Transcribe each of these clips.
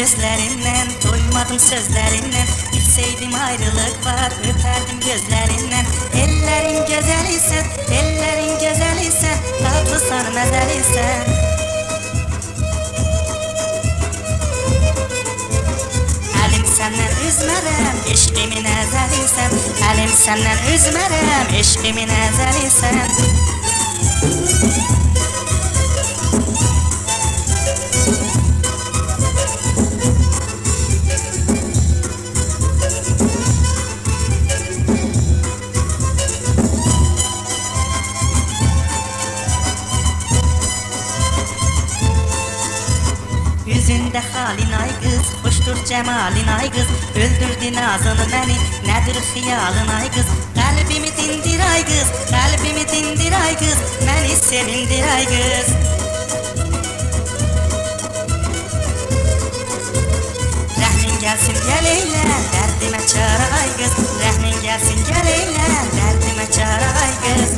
gözlerinden, doymadım sözlerinden. Bilseydim ayrılık var, öperdim gözlerinden. Ellerin güzeli sen, ellerin güzeli sen, tatlısan mezeli sen. Elim senden üzmerem, eşkimin ezeli sen. Elim senden üzmerem, eşkimin ezeli sen. Yüzünde halin ay kız, hoştur cemalin ay kız. Öldürdü nazını beni, nedir hıyalın ay kız. Kalbimi dindir ay kız, kalbimi dindir ay kız. Beni sevindir ay kız. Rəhmin gelsin gel eyle, derdime çare ay kız. Rəhmin gelsin gel eyle, derdime çare ay kız.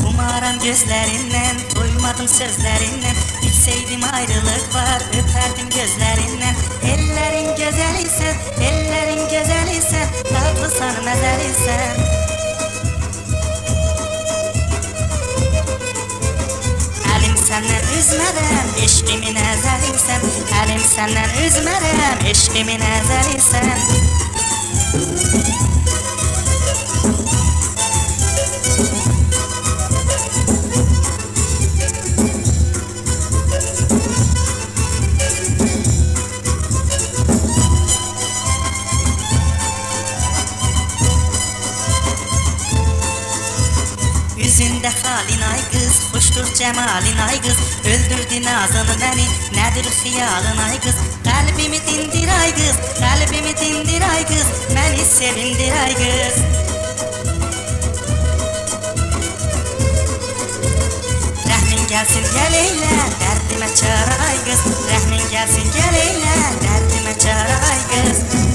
Umaram gözlerinden, doymadım sözlerinden. Bilseydim ayrılık var, öperdim gözlerinden. Ellerin güzeli sen, ellerin güzeli sen, tatlısan mezeli sen. Elim senden üzmerem, eşkimin ezeli sen. Elim senden üzmerem, eşkimin ezeli sen. Yüzünde halin ay kız, hoştur cemalin ay kız. Öldürdü nazını beni, nedir hıyalın ay kız. Kalbimi dindir ay kız, kalbimi dindir ay kız. Beni sevindir ay kız. Rəhmin gelsin gel eyle, derdime çare ay kız. Rəhmin gelsin gel eyle, derdime çare ay kız.